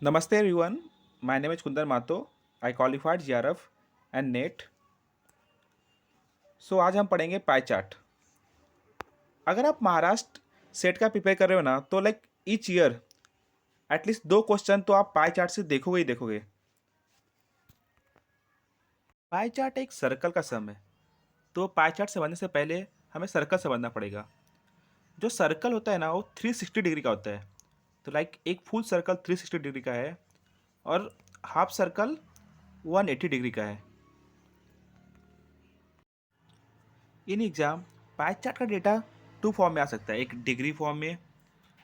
Namaste everyone, my name is Kundar Mato. I qualified GRF and NET. सो आज हम पढ़ेंगे pie chart. अगर आप महाराष्ट्र सेट का प्रिपेयर कर रहे हो ना तो like each year at least 2 question तो आप पाई चार्ट से देखोगे ही देखोगे। पाई चार्ट एक सर्कल का सम है, तो पाई चार्ट समझने से पहले हमें सर्कल समझना पड़ेगा। जो सर्कल होता है ना वो 360 डिग्री का होता है। तो लाइक एक फुल सर्कल 360 डिग्री का है और हाफ सर्कल 180 डिग्री का है। इन एग्ज़ाम पाई चार्ट का डेटा 2 फॉर्म में आ सकता है, एक डिग्री फॉर्म में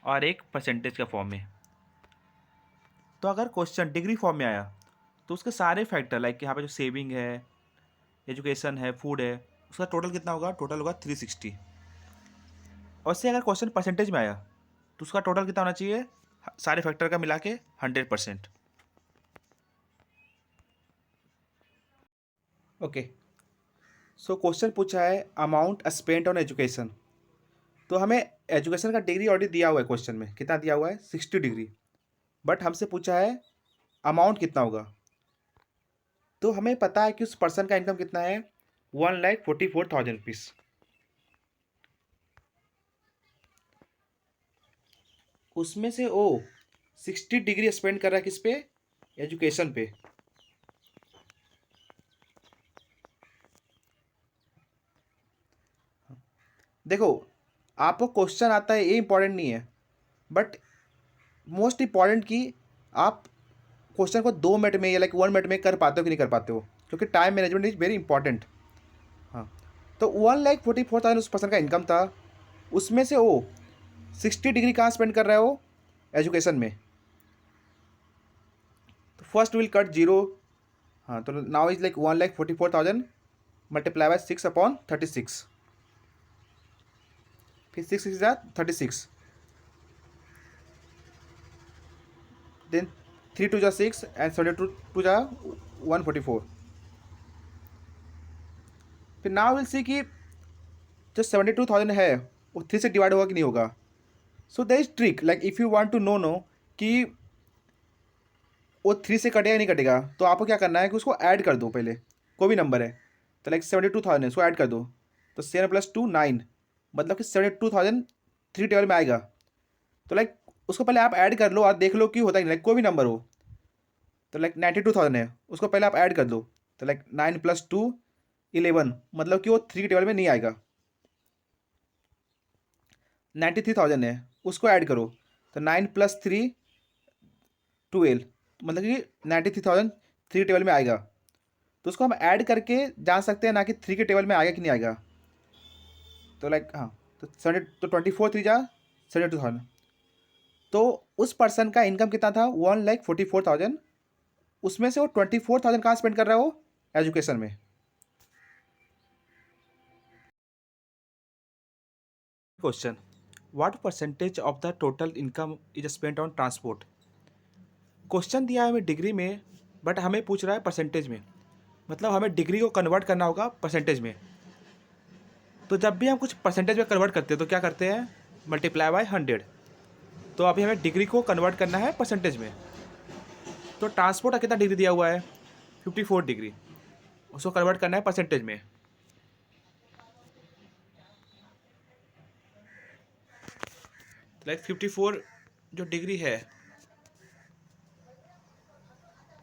और एक परसेंटेज का फॉर्म में। तो अगर क्वेश्चन डिग्री फॉर्म में आया तो उसके सारे फैक्टर लाइक यहाँ पे जो सेविंग है, एजुकेशन है, फूड है, उसका टोटल कितना होगा? टोटल होगा 360। और से अगर क्वेश्चन परसेंटेज में आया तो उसका टोटल कितना होना चाहिए? सारे फैक्टर का मिला के 100%। ओके, सो क्वेश्चन पूछा है अमाउंट स्पेंट ऑन एजुकेशन। तो हमें एजुकेशन का डिग्री ऑलरेडी दिया हुआ है, क्वेश्चन में कितना दिया हुआ है? 60 डिग्री। बट हमसे पूछा है अमाउंट कितना होगा। तो हमें पता है कि उस पर्सन का इनकम कितना है? 1,44,000 रुपीज़। उसमें से वो 60 डिग्री स्पेंड कर रहा है किस पे? एजुकेशन पे। देखो, आपको क्वेश्चन आता है ये इंपॉर्टेंट नहीं है, बट मोस्ट इंपॉर्टेंट कि आप क्वेश्चन को 2 मिनट में या लाइक 1 मिनट में कर पाते हो कि नहीं कर पाते हो, क्योंकि time management is very important. हाँ, तो 1,44,000 उस पर्सन का इनकम था। उसमें से वो 60 डिग्री कहाँ स्पेंड कर रहा है? वो एजुकेशन में। तो फर्स्ट विल कट जीरो। हाँ, तो now is like 1,44,000 multiply by 6/36। फिर 6 इज 36, देन 3 2 6 एंड 72 2 144। फिर नाउ विल सी कि जो 72,000 है वो 3 से डिवाइड होगा कि नहीं होगा। So the is trick, like if you want to know कि वो 3 से कटेगा नहीं कटेगा, तो आपको क्या करना है कि उसको ऐड कर दो पहले। कोई भी नंबर है तो लाइक 72,000 है, उसको ऐड कर दो। तो 7 + 2 9, मतलब कि 72,000 3 टेबल में आएगा। तो लाइक उसको पहले आप ऐड कर लो और देख लो कि होता है नहीं, लाइक कोई भी नंबर हो। तो लाइक 92,000 है, उसको पहले आप ऐड कर दो। तो लाइक 9 + 2 11, मतलब कि वो 3 के टेबल में नहीं आएगा। 93,000 है, उसको ऐड करो। तो 9 + 3 12, मतलब कि 93,000 3 टेबल में आएगा। तो उसको हम ऐड करके जान सकते हैं ना कि 3 के टेबल में आएगा कि नहीं आएगा। तो लाइक हाँ, तो 24 3 जा 72,000। तो उस पर्सन का इनकम कितना था? 1,44,000। उसमें से वो 24,000 कहाँ स्पेंड कर रहा है? वो एजुकेशन में। Question, what percentage of the total income is spent on transport. Question दिया है हमें डिग्री में, बट हमें पूछ रहा है परसेंटेज में, मतलब हमें डिग्री को कन्वर्ट करना होगा परसेंटेज में। तो जब भी हम कुछ परसेंटेज में कन्वर्ट करते हैं तो क्या करते हैं? Multiply by 100। तो अभी हमें डिग्री को कन्वर्ट करना है परसेंटेज में। तो ट्रांसपोर्ट का कितना डिग्री दिया हुआ है? 54 डिग्री। उसको कन्वर्ट करना है परसेंटेज में। लाइक 54 जो डिग्री है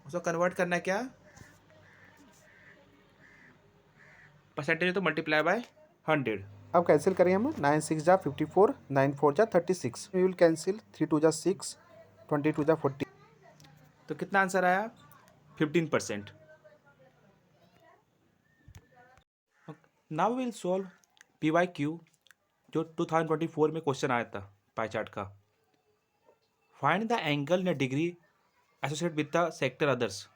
उसको कन्वर्ट करना है क्या? परसेंटेज, तो मल्टीप्लाई बाय 100। अब कैंसिल करें हम 9 6 जा 54, 9 4 जा 36। वी विल कैंसिल 3 2 जा 6, 22 जा 40। तो कितना आंसर आया? 15%। नाउ विल सॉल्व PYQ, जो 2024 में क्वेश्चन आया था पाई चार्ट का। Find the angle in degree associate with the sector others.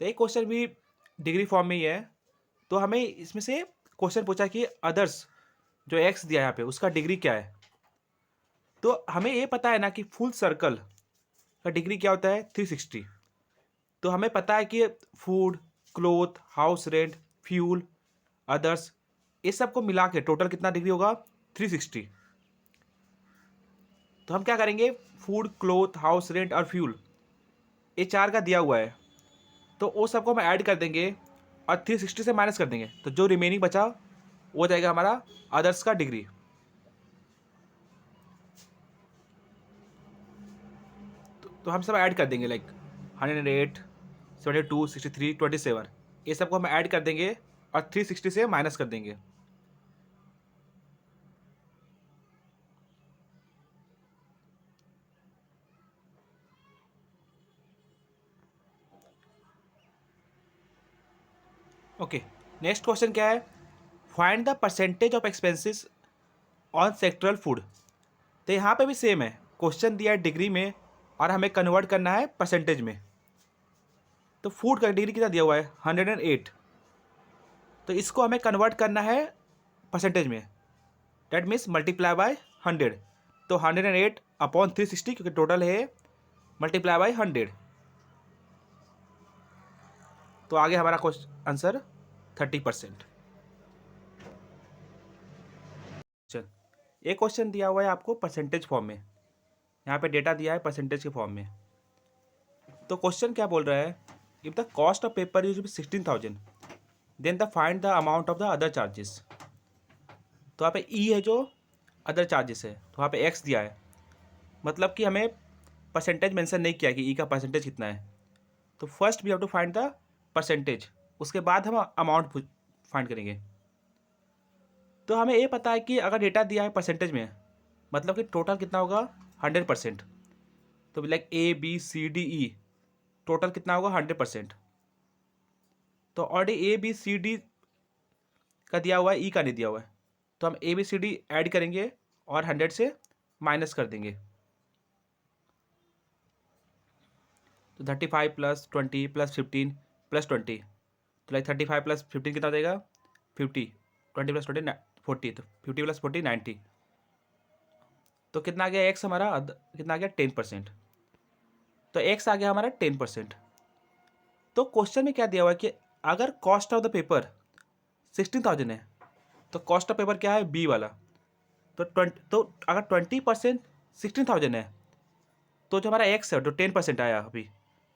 तो एक क्वेश्चन भी डिग्री फॉर्म में ही है। तो हमें इसमें से क्वेश्चन पूछा कि अदर्स जो एक्स दिया है यहाँ पे उसका डिग्री क्या है। तो हमें ये पता है ना कि फुल सर्कल का डिग्री क्या होता है? 360। तो हमें पता है कि food, cloth, house rent, fuel, others, ये सब को मिला के टोटल कितना डिग्री होगा? 360। तो हम क्या करेंगे, फूड, क्लोथ, हाउस रेंट और फ्यूल, ये 4 का दिया हुआ है, तो वो सबको हम ऐड कर देंगे और 360 से माइनस कर देंगे, तो जो रिमेनिंग बचा वो जाएगा हमारा अदर्स का डिग्री। तो हम सब ऐड कर देंगे, लाइक 108, 72, 63, 27, ये सबको हम ऐड कर देंगे और 360 से माइनस कर देंगे। ओके, नेक्स्ट क्वेश्चन क्या है, find the percentage of expenses on sectoral food. तो यहाँ पे भी सेम है, क्वेश्चन दिया है डिग्री में और हमें कन्वर्ट करना है परसेंटेज में। तो फूड का डिग्री कितना दिया हुआ है, 108, तो इसको हमें कन्वर्ट करना है परसेंटेज में, डेट मीन्स मल्टीप्लाई बाय 100। तो 108 अपॉन 360, क्योंकि टोटल है, मल्टीप्लाई बाय 100, तो आगे हमारा क्वेश्चन आंसर 30%। चल, एक क्वेश्चन दिया हुआ है आपको परसेंटेज फॉर्म में, यहाँ पे डेटा दिया है परसेंटेज के फॉर्म में। तो क्वेश्चन क्या बोल रहा है, if the cost of paper use 16,000 then the find the amount of the other charges. तो यहाँ पे ई है जो अदर चार्जेस है, तो वहाँ पे एक्स दिया है, मतलब कि हमें परसेंटेज मेंशन नहीं किया कि ई का परसेंटेज कितना है। तो first we have to find the percentage, उसके बाद हम अमाउंट फाइंड करेंगे। तो हमें ये पता है कि अगर डेटा दिया है परसेंटेज में, मतलब कि टोटल कितना होगा, 100%। तो like A B C D E, total कितना होगा, 100%। तो already A B C D का दिया हुआ है, ई का नहीं दिया हुआ है, तो हम A B C D add करेंगे और 100 से माइनस कर देंगे। तो 35 प्लस 20 प्लस 15 प्लस 20, तो लाइक 35 प्लस 15 कितना देगा, 50, 20 प्लस 20 40, तो 50 प्लस 40 90। तो कितना आ गया एक्स हमारा, कितना आ गया 10%। तो एक्स आ गया हमारा 10%। तो क्वेश्चन में क्या दिया हुआ है कि अगर कॉस्ट ऑफ द पेपर 16,000 है, तो कॉस्ट ऑफ पेपर क्या है, बी वाला। तो अगर 20% 16,000 है, तो जो हमारा एक्स है जो 10% आया अभी,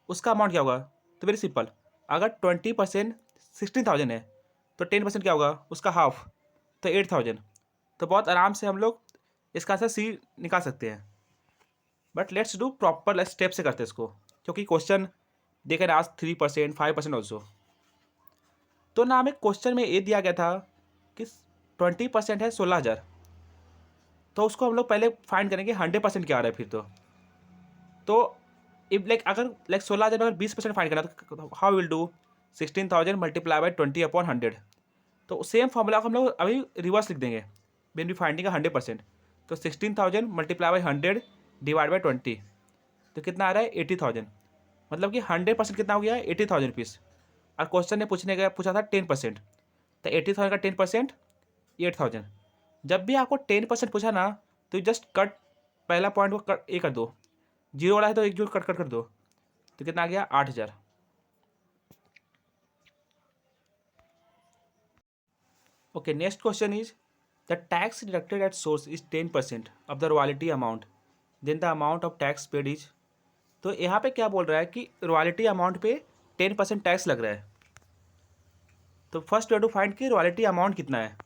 उसका अमाउंट क्या होगा। तो वेरी सिंपल, अगर 20% 16,000 है, तो 10% क्या होगा, उसका हाफ, तो 8,000। तो बहुत आराम से हम लोग इसका आंसर सी निकाल सकते हैं। But let's do proper step से करते हैं इसको, क्योंकि क्वेश्चन देखे आज 3%, 5% ऑल्सो। तो ना हमें क्वेश्चन में ये दिया गया था कि 20% है 16,000, तो उसको हम लोग पहले फाइंड करेंगे 100% क्या आ रहा है फिर। तो इफ लाइक अगर लाइक 16,000 अगर 20% फाइंड करना, तो how will do 16,000 multiply by 20 upon 100। तो सेम फॉर्मूला को हम लोग अभी रिवर्स लिख देंगे, वेन बी फाइंडिंग 100%। तो 16,000 मल्टीप्लाई बाई 100 डिवाइड बाई 20, तो कितना आ रहा है 80,000। मतलब कि 100% कितना हो गया, 80,000 रुपीज़। और क्वेश्चन ने पूछा था 10%, तो 80,000 का 10% 8,000। जब भी आपको 10% पूछा ना, तो जस्ट कट, पहला पॉइंट को कट ए कर दो, जीरो वाला है तो एक जो कट कट कर दो, तो कितना आ गया 8,000। Okay, next question is the tax deducted at source is 10% of the royalty amount, then the amount of tax paid is. तो यहाँ पे क्या बोल रहा है कि रॉयल्टी अमाउंट पे 10% टैक्स लग रहा है। तो first we have to find कि रॉयल्टी अमाउंट कितना है।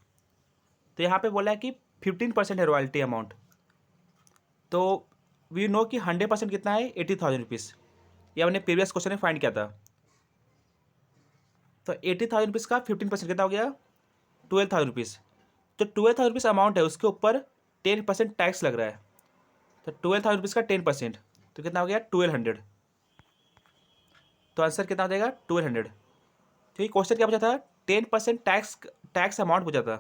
तो यहाँ पे बोला है कि 15% है रॉयल्टी अमाउंट। तो वी नो कि 100% कितना है, 80,000 रुपीज़। ये हमने प्रीवियस क्वेश्चन में फाइंड किया था। तो 80,000 रुपीज़ का 15% कितना हो गया, 12,000 रुपीज़। जो 12,000 रुपीज़ अमाउंट है उसके ऊपर 10% टैक्स लग रहा है। तो 12,000 रुपीज़ का 10%, तो कितना हो गया 1,200। तो आंसर कितना हो जाएगा 1,200। तो ये क्वेश्चन क्या पूछा था, 10% टैक्स अमाउंट पूछा था।